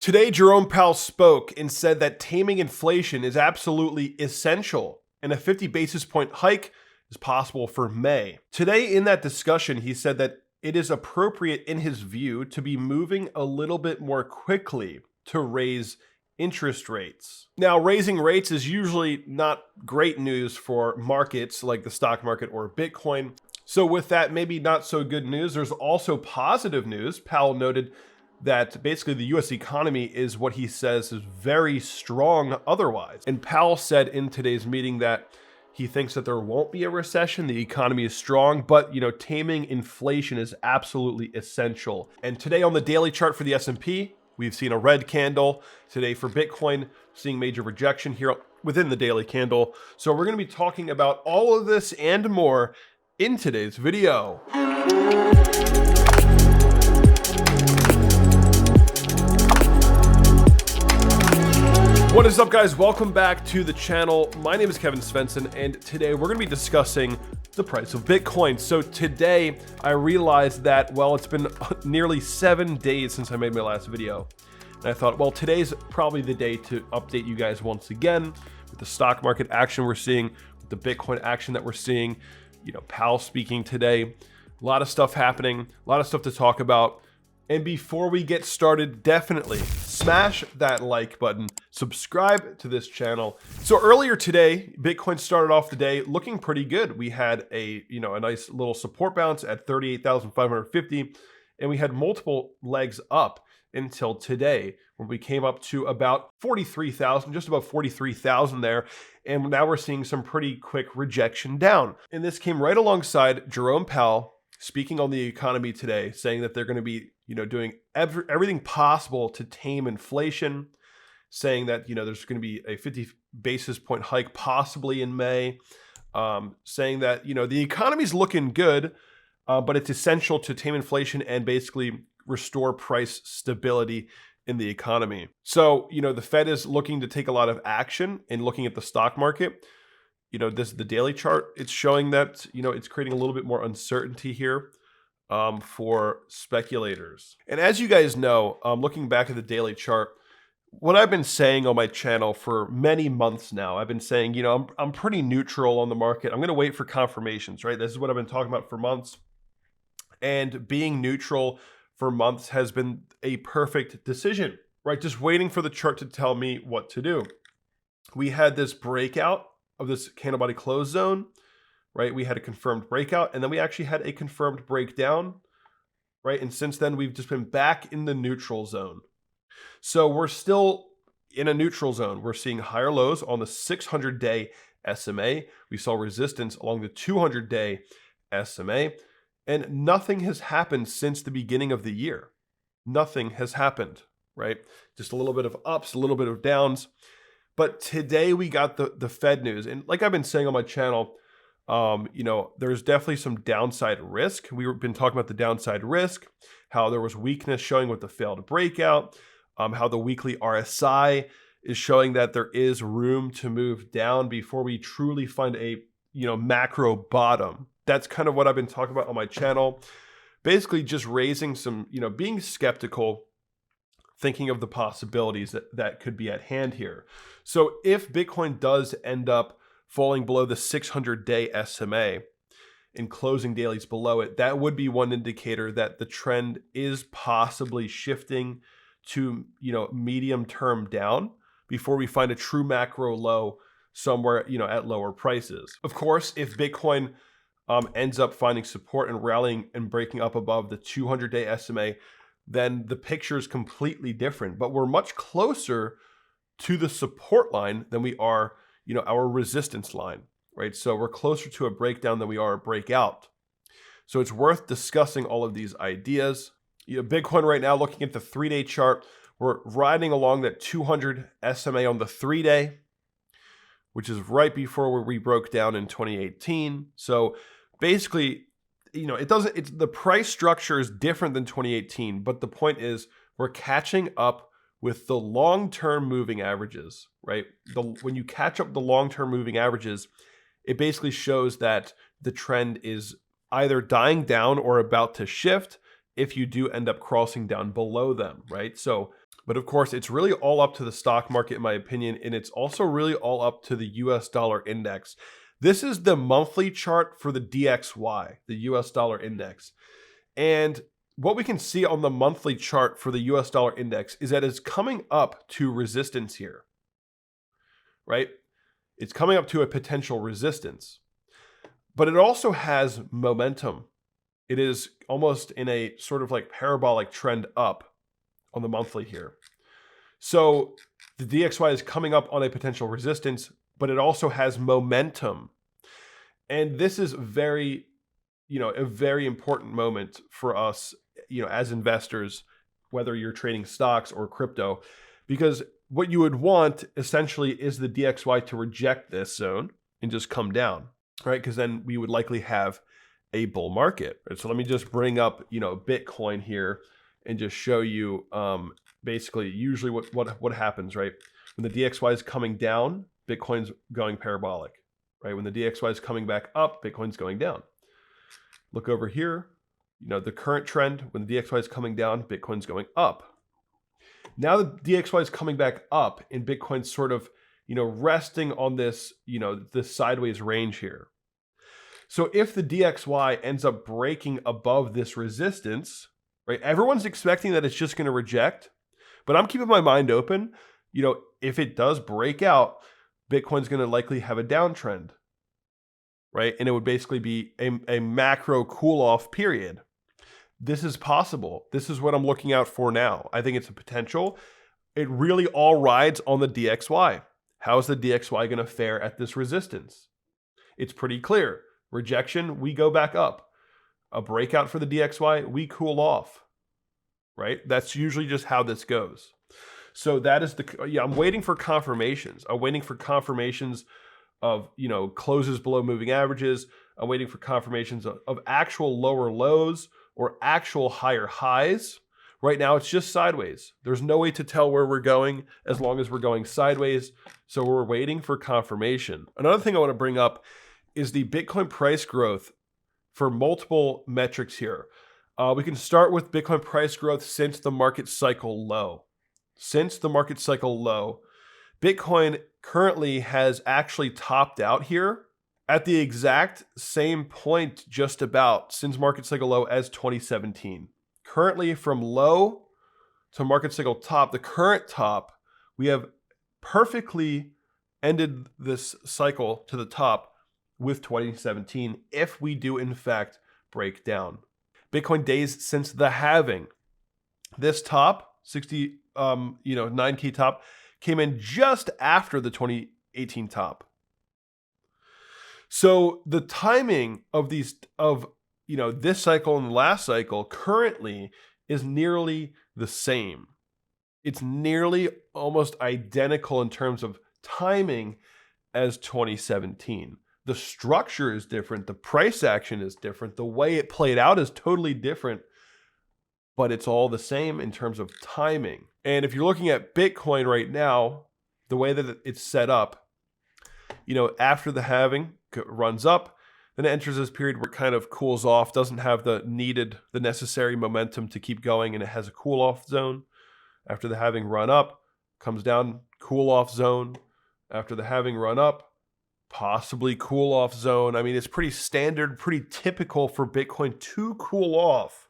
Today, Jerome Powell spoke and said that taming inflation is absolutely essential, and a 50 basis point hike is possible for May. Today, in that discussion, he said that it is appropriate in his view to be moving a little bit more quickly to raise interest rates. Now, raising rates is usually not great news for markets like the stock market or Bitcoin. So with that, maybe not so good news, there's also positive news. Powell noted that basically the US economy is what he says is very strong otherwise. And Powell said in today's meeting that he thinks that there won't be a recession, the economy is strong, but taming inflation is absolutely essential. And today on the daily chart for the S&P, we've seen a red candle. Today for Bitcoin, seeing major rejection here within the daily candle. So we're going to be talking about all of this and more in today's video. What is up, guys? Welcome back to the channel. My name is Kevin Svenson, and today we're going to be discussing the price of Bitcoin. So today I realized that, well, it's been nearly 7 days since I made my last video. And I thought, well, today's probably the day to update you guys once again with the stock market action we're seeing, with the Bitcoin action that we're seeing, Powell speaking today, a lot of stuff happening, a lot of stuff to talk about. And before we get started, definitely smash that like button, subscribe to this channel. So earlier today, Bitcoin started off the day looking pretty good. We had a nice little support bounce at 38,550, and we had multiple legs up until today when we came up to about 43,000, just about 43,000 there. And now we're seeing some pretty quick rejection down. And this came right alongside Jerome Powell speaking on the economy today, saying that they're going to be doing everything possible to tame inflation, saying that, there's going to be a 50 basis point hike possibly in May, saying that, the economy's looking good, but it's essential to tame inflation and basically restore price stability in the economy. So, the Fed is looking to take a lot of action in looking at the stock market. This is the daily chart. It's showing that, it's creating a little bit more uncertainty here for speculators. And as you guys know, looking back at the daily chart, what I've been saying on my channel for many months now, I've been saying, I'm pretty neutral on the market. I'm going to wait for confirmations, right? This is what I've been talking about for months. And being neutral for months has been a perfect decision, right? Just waiting for the chart to tell me what to do. We had this breakout of this candle body close zone, right? We had a confirmed breakout, and then we actually had a confirmed breakdown, right? And since then, we've just been back in the neutral zone. So we're still in a neutral zone. We're seeing higher lows on the 600-day SMA. We saw resistance along the 200-day SMA, and nothing has happened since the beginning of the year. Nothing has happened, right? Just a little bit of ups, a little bit of downs. But today we got the Fed news. And like I've been saying on my channel, there's definitely some downside risk. We've been talking about the downside risk, how there was weakness showing with the failed breakout, how the weekly RSI is showing that there is room to move down before we truly find a, macro bottom. That's kind of what I've been talking about on my channel. Basically just raising some, being skeptical, thinking of the possibilities that could be at hand here. So if Bitcoin does end up falling below the 600-day SMA and closing dailies below it, that would be one indicator that the trend is possibly shifting to, medium term down before we find a true macro low somewhere, at lower prices. Of course, if Bitcoin ends up finding support and rallying and breaking up above the 200-day SMA, then the picture is completely different. But we're much closer to the support line than we are, our resistance line, right? So we're closer to a breakdown than we are a breakout. So it's worth discussing all of these ideas. Bitcoin right now, looking at the 3-day chart, we're riding along that 200 SMA on the 3-day, which is right before where we broke down in 2018. So basically, the price structure is different than 2018, but the point is we're catching up with the long-term moving averages, right? When you catch up the long-term moving averages, it basically shows that the trend is either dying down or about to shift if you do end up crossing down below them, right? So But of course, it's really all up to the stock market, in my opinion, and it's also really all up to the US dollar index. This is the monthly chart for the DXY, the US dollar index. And what we can see on the monthly chart for the US dollar index is that it's coming up to resistance here, right? It's coming up to a potential resistance, but it also has momentum. It is almost in a sort of like parabolic trend up on the monthly here. So the DXY is coming up on a potential resistance, but it also has momentum. And this is very, a very important moment for us, as investors, whether you're trading stocks or crypto, because what you would want essentially is the DXY to reject this zone and just come down, right? Because then we would likely have a bull market. Right? So let me just bring up, Bitcoin here and just show you basically usually what happens, right? When the DXY is coming down, Bitcoin's going parabolic, right? When the DXY is coming back up, Bitcoin's going down. Look over here, the current trend, when the DXY is coming down, Bitcoin's going up. Now the DXY is coming back up and Bitcoin's sort of, resting on this, this sideways range here. So if the DXY ends up breaking above this resistance, right? Everyone's expecting that it's just going to reject, but I'm keeping my mind open. If it does break out, Bitcoin's going to likely have a downtrend, right? And it would basically be a macro cool off period. This is possible. This is what I'm looking out for now. I think it's a potential. It really all rides on the DXY. How is the DXY going to fare at this resistance? It's pretty clear. Rejection, we go back up. A breakout for the DXY, we cool off, right? That's usually just how this goes. So that is I'm waiting for confirmations. I'm waiting for confirmations of, closes below moving averages. I'm waiting for confirmations of actual lower lows or actual higher highs. Right now, it's just sideways. There's no way to tell where we're going as long as we're going sideways. So we're waiting for confirmation. Another thing I want to bring up is the Bitcoin price growth for multiple metrics here. We can start with Bitcoin price growth since the market cycle low. Since the market cycle low, Bitcoin currently has actually topped out here at the exact same point just about since market cycle low as 2017. Currently from low to market cycle top, the current top, we have perfectly ended this cycle to the top with 2017 if we do in fact break down. Bitcoin days since the halving. This top, 9K top, came in just after the 2018 top. So the timing of this cycle and the last cycle currently is nearly the same. It's nearly almost identical in terms of timing as 2017. The structure is different. The price action is different. The way it played out is totally different, but it's all the same in terms of timing. And if you're looking at Bitcoin right now, the way that it's set up, after the halving runs up, then it enters this period where it kind of cools off, doesn't have the necessary momentum to keep going, and it has a cool off zone. After the halving run up, comes down, cool off zone. After the halving run up, possibly cool off zone. I mean, it's pretty standard, pretty typical for Bitcoin to cool off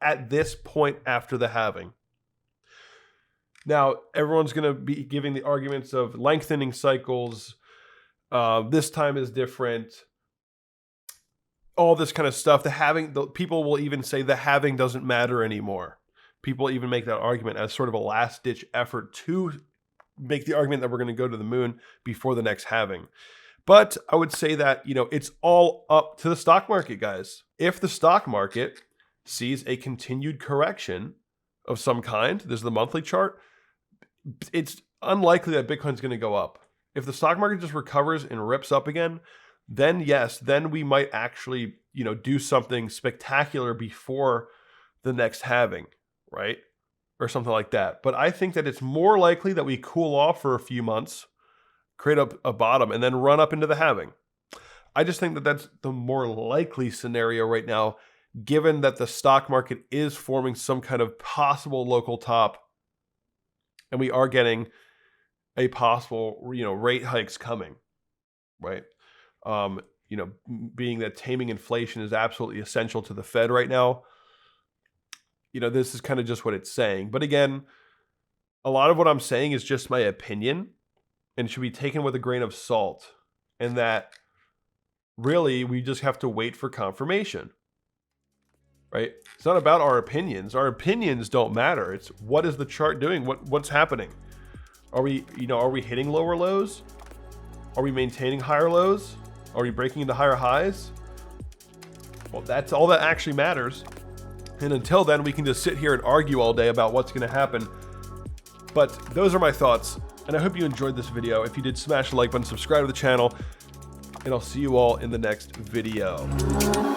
at this point after the halving. Now, everyone's going to be giving the arguments of lengthening cycles. This time is different. All this kind of stuff. People will even say the halving doesn't matter anymore. People even make that argument as sort of a last-ditch effort to make the argument that we're going to go to the moon before the next halving. But I would say that, it's all up to the stock market, guys. If the stock market sees a continued correction of some kind, this is the monthly chart, it's unlikely that Bitcoin's going to go up. If the stock market just recovers and rips up again, then yes, then we might actually, do something spectacular before the next halving, right? Or something like that. But I think that it's more likely that we cool off for a few months, create a bottom, and then run up into the halving. I just think that that's the more likely scenario right now, given that the stock market is forming some kind of possible local top and we are getting a possible, rate hikes coming, right? Being that taming inflation is absolutely essential to the Fed right now. This is kind of just what it's saying. But again, a lot of what I'm saying is just my opinion and should be taken with a grain of salt. And that really we just have to wait for confirmation, right? It's not about our opinions. Our opinions don't matter. It's what is the chart doing? What's happening? Are we hitting lower lows? Are we maintaining higher lows? Are we breaking into higher highs? Well, that's all that actually matters. And until then, we can just sit here and argue all day about what's going to happen. But those are my thoughts, and I hope you enjoyed this video. If you did, smash the like button, subscribe to the channel, and I'll see you all in the next video.